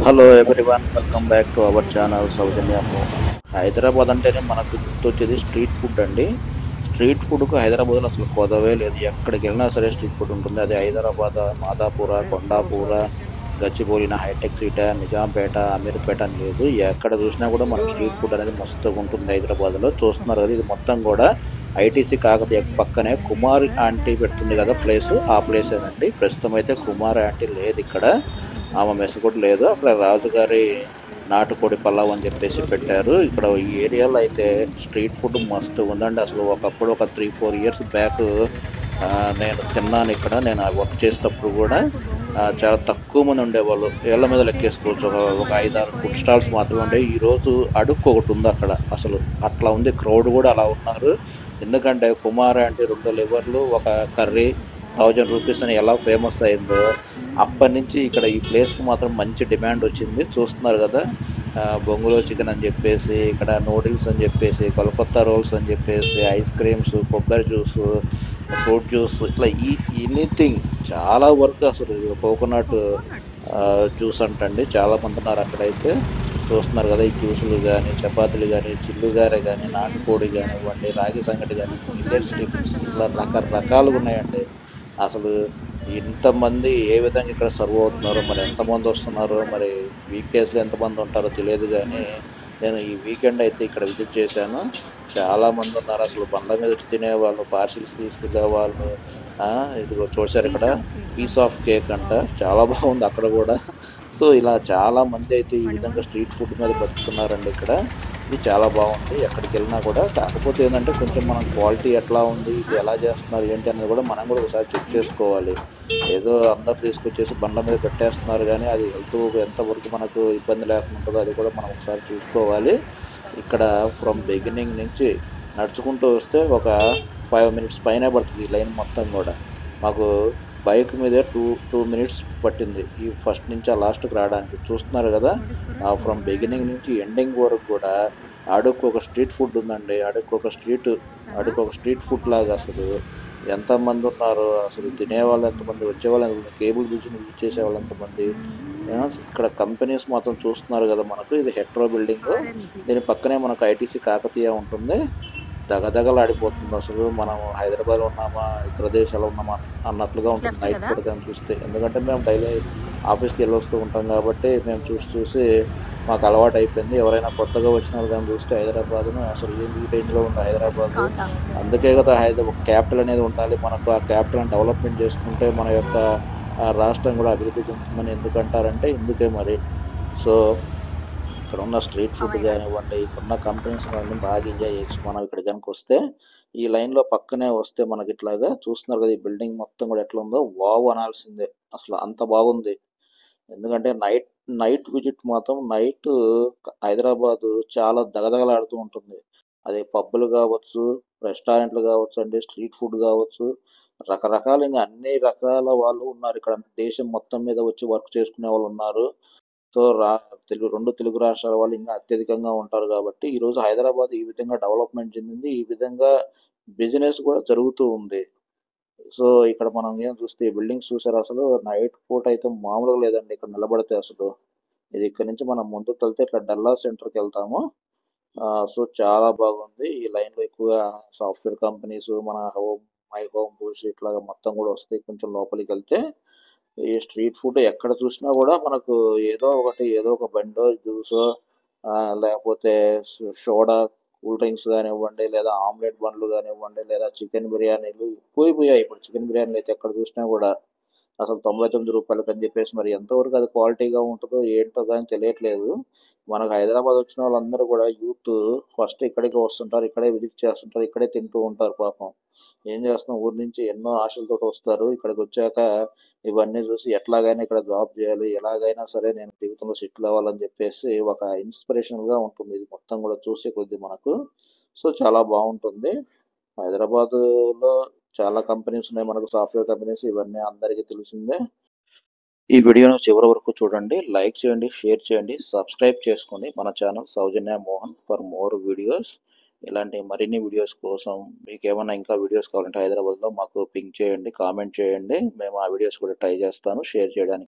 Hello everyone, welcome back to our channel Sowjanya Mohan. Hyderabad అంటేనే మనకు గుర్తొచ్చేది స్ట్రీట్ ఫుడ్ అండి. స్ట్రీట్ ఫుడ్కు హైదరాబాద్లో అసలు కొదవే లేదు. ఎక్కడికి వెళ్ళినా సరే స్ట్రీట్ ఫుడ్ ఉంటుంది. అది హైదరాబాద్, మాదాపూర, కొండాపూర, గచ్చిబౌలిన, హైటెక్ సిటీ, నిజాంపేట, అమీర్పేట అని లేదు. ఎక్కడ చూసినా కూడా మనకు స్ట్రీట్ ఫుడ్ అనేది మస్తుగా ఉంటుంది హైదరాబాద్లో. చూస్తున్నారు కదా, ఇది మొత్తం కూడా ఐటీసీ కాకతీయ పక్కనే కుమార్ ఆంటీ పెడుతుంది కదా ప్లేస్, ఆ ప్లేసేనండి. ప్రస్తుతం అయితే కుమార్ ఆంటీ లేదు ఇక్కడ, ఆమె మెస్ కూడా లేదు. అక్కడ రాజుగారి నాటుకోడి పలావ్ అని చెప్పేసి పెట్టారు. ఇక్కడ ఈ ఏరియాలో అయితే స్ట్రీట్ ఫుడ్ మస్తు ఉందండి. అసలు ఒకప్పుడు ఒక 3-4 ఇయర్స్ బ్యాక్ నేను తిన్నాను ఇక్కడ. నేను వర్క్ చేసేటప్పుడు కూడా చాలా తక్కువ మంది ఉండేవాళ్ళు. ఏళ్ల మీద లెక్కేసుకోవచ్చు, ఒక 5-6 ఫుడ్ స్టాల్స్ మాత్రమే ఉండేవి. ఈరోజు అడుక్కు ఒకటి ఉంది అక్కడ. అసలు అట్లా ఉంది, క్రౌడ్ కూడా అలా ఉన్నారు. ఎందుకంటే కుమార్ అంటే 2 లివర్లు, ఒక కర్రీ, 1000 రూపీస్ అని ఎలా ఫేమస్ అయిందో అప్పటి నుంచి ఇక్కడ ఈ ప్లేస్కి మాత్రం మంచి డిమాండ్ వచ్చింది. చూస్తున్నారు కదా, బొంగులో చికెన్ అని చెప్పేసి, ఇక్కడ నూడిల్స్ అని చెప్పేసి, కలకత్తా రోల్స్ అని చెప్పేసి, ఐస్ క్రీమ్స్, కొబ్బరి జ్యూసు, ఫ్రూట్ జ్యూస్, ఇట్లా ఎనీథింగ్ చాలా వరకు. అసలు కోకోనట్ జ్యూస్ అంటండి, చాలా మంది ఉన్నారు అక్కడైతే. చూస్తున్నారు కదా, ఈ జ్యూసులు కానీ, చపాతీలు కానీ, చిల్లుగారె కానీ, నాటుకోడి కానివ్వండి, రాగి సంగటి కానీ, మిల్లెట్స్ టిఫిన్స్, ఇలా రకరకాలుగా ఉన్నాయండి. అసలు ఇంతమంది ఏ విధంగా ఇక్కడ సర్వ్ అవుతున్నారో, మరి ఎంతమంది వస్తున్నారో, మరి వీక్ డేస్లో ఎంతమంది ఉంటారో తెలియదు. కానీ నేను ఈ వీకెండ్ అయితే ఇక్కడ విజిట్ చేశాను. చాలామంది ఉన్నారు. అసలు బండ్ల మీద వచ్చి తినేవాళ్ళు, పార్సిల్స్ తీసుకునే వాళ్ళు. ఇదిగో చూశారు ఇక్కడ పీస్ ఆఫ్ కేక్ అంట, చాలా బాగుంది అక్కడ కూడా. సో ఇలా చాలా మంది అయితే ఈ విధంగా స్ట్రీట్ ఫుడ్ మీద బతుకుతున్నారండి ఇక్కడ. ఇది చాలా బాగుంది, ఎక్కడికి వెళ్ళినా కూడా. కాకపోతే ఏంటంటే కొంచెం మనం క్వాలిటీ ఎట్లా ఉంది, ఇది ఎలా చేస్తున్నారు ఏంటి అనేది కూడా మనం కూడా ఒకసారి చెక్ చేసుకోవాలి. ఏదో అందరు తీసుకొచ్చేసి బండ్ల మీద పెట్టేస్తున్నారు, కానీ అది ఎంతవరకు మనకు ఇబ్బంది లేకుండా ఉంటుందో అది కూడా మనం ఒకసారి చూసుకోవాలి. ఇక్కడ ఫ్రమ్ బిగినింగ్ నుంచి నడుచుకుంటూ వస్తే ఒక 5 మినిట్స్ పైనే పడుతుంది ఈ లైన్ మొత్తం కూడా. మాకు బైక్ మీదే 2 మినిట్స్ పట్టింది ఈ ఫస్ట్ నుంచి ఆ లాస్ట్కి రావడానికి. చూస్తున్నారు కదా, ఫ్రమ్ బిగినింగ్ నుంచి ఎండింగ్ వరకు కూడా అడుక్కు ఒక స్ట్రీట్ ఫుడ్ ఉందండి. అడుక్కు ఒక స్ట్రీట్ ఫుడ్ లాగా. అసలు ఎంతమంది ఉన్నారు, అసలు తినేవాళ్ళు ఎంతమంది, వచ్చేవాళ్ళు ఎంతమంది, కేబుల్ బ్రిడ్జ్ని విజిట్ చేసేవాళ్ళు ఎంతమంది. ఇక్కడ కంపెనీస్ మాత్రం చూస్తున్నారు కదా మనకు. ఇది హెట్రో బిల్డింగ్, దీని పక్కనే మనకు ఐటీసీ కాకతీయ ఉంటుంది. దగదగలాడిపోతుంది. అసలు మనం హైదరాబాద్లో ఉన్నామా, ఇతర దేశాల్లో ఉన్నామా అన్నట్లుగా ఉంటుంది నైట్ పూట కానీ చూస్తే. ఎందుకంటే మేము డైలీ ఆఫీస్కి వెళ్ళి వస్తూ ఉంటాం కాబట్టి మేము చూసి మాకు అలవాటు అయిపోయింది. ఎవరైనా కొత్తగా వచ్చిన వాళ్ళు కానీ చూస్తే హైదరాబాద్ను అసలు ఈ రేంజ్లో ఉంది హైదరాబాద్. అందుకే కదా ఒక క్యాపిటల్ అనేది ఉండాలి మనకు. ఆ క్యాపిటల్ని డెవలప్మెంట్ చేసుకుంటే మన యొక్క రాష్ట్రం కూడా అభివృద్ధి చెందుతుందని ఎందుకంటారంటే ఇందుకే మరి. సో ఇక్కడ ఉన్న స్ట్రీట్ ఫుడ్ కానివ్వండి, ఇక్కడ ఉన్న కంపెనీస్ అన్నీ బాగా ఎంజాయ్ చేయొచ్చు మనం ఇక్కడ కనుక వస్తే. ఈ లైన్లో పక్కనే వస్తే మనకి ఇట్లాగా చూస్తున్నారు కదా, ఈ బిల్డింగ్ మొత్తం కూడా ఎట్లా ఉందో వావ్ అనాల్సిందే. అసలు అంత బాగుంది. ఎందుకంటే నైట్ విజిట్ మాత్రం నైట్ హైదరాబాద్ చాలా దగదగలాడుతూ ఉంటుంది. అది పబ్బులు కావచ్చు, రెస్టారెంట్లు కావచ్చు అండి, స్ట్రీట్ ఫుడ్ కావచ్చు, రకరకాలు ఇంకా అన్ని రకాల వాళ్ళు ఉన్నారు ఇక్కడ. దేశం మొత్తం మీద వచ్చి వర్క్ చేసుకునే వాళ్ళు ఉన్నారు. సో రెండు తెలుగు రాష్ట్రాల వాళ్ళు ఇంకా అత్యధికంగా ఉంటారు కాబట్టి ఈరోజు హైదరాబాద్ ఈ విధంగా డెవలప్మెంట్ చెందింది. ఈ విధంగా బిజినెస్ కూడా జరుగుతూ ఉంది. సో ఇక్కడ మనం ఏం చూస్తే ఈ బిల్డింగ్స్ చూసారు, అసలు నైట్ పూట అయితే మామూలుగా లేదండి ఇక్కడ నిలబడితే. అసలు ఇది ఇక్కడ నుంచి మనం ముందుకు వెళ్తే ఇట్లా డల్లా సెంటర్కి వెళ్తాము. సో చాలా బాగుంది. ఈ లైన్లో ఎక్కువగా సాఫ్ట్వేర్ కంపెనీస్, మన మై హోమ్ బూస్ట్ ఇట్లాగా మొత్తం కూడా వస్తాయి. కొంచెం లోపలికి వెళ్తే ఈ స్ట్రీట్ ఫుడ్ ఎక్కడ చూసినా కూడా మనకు ఏదో ఒక బండో, జ్యూసో, లేకపోతే సోడా, కూల్ డ్రింక్స్ కానివ్వండి, లేదా ఆమ్లెట్ బండ్లు కానివ్వండి, లేదా చికెన్ బిర్యానీలు ఎక్కువైపోయాయి. ఇప్పుడు చికెన్ బిర్యానీలు అయితే ఎక్కడ చూసినా కూడా అసలు 99 రూపాయలకి అని చెప్పేసి, మరి ఎంతవరకు అది క్వాలిటీగా ఉంటుందో ఏంటో కానీ తెలియట్లేదు. మనకు హైదరాబాద్ వచ్చిన వాళ్ళందరూ కూడా యూత్ ఫస్ట్ ఇక్కడికి వస్తుంటారు, ఇక్కడే విజిట్ చేస్తుంటారు, ఇక్కడే తింటూ ఉంటారు. పాపం ఏం చేస్తాం, ఊరి నుంచి ఎన్నో ఆశలతో వస్తారు. ఇక్కడికి వచ్చాక ఇవన్నీ చూసి ఎట్లాగైనా ఇక్కడ జాబ్ చేయాలి, ఎలాగైనా సరే నేను జీవితంలో సెటిల్ అవ్వాలని చెప్పేసి ఒక ఇన్స్పిరేషన్గా ఉంటుంది ఇది మొత్తం కూడా చూసే కొద్ది మనకు. సో చాలా బాగుంటుంది. హైదరాబాద్లో చాలా కంపెనీస్ ఉన్నాయి మనకు, సాఫ్ట్వేర్ కంపెనీస్, ఇవన్నీ అందరికీ తెలిసిందే. ఈ వీడియోను చివరి వరకు చూడండి, లైక్ చేయండి, షేర్ చేయండి, సబ్స్క్రైబ్ చేసుకోండి మన channel Sowjanya Mohan for more videos. ఇలాంటి మరిన్ని వీడియోస్ కోసం మీకు ఏమైనా ఇంకా వీడియోస్ కావాలంటే హైదరాబాద్లో మాకు పింక్ చేయండి, కామెంట్ చేయండి. మేము ఆ వీడియోస్ కూడా ట్రై చేస్తాను షేర్ చేయడానికి.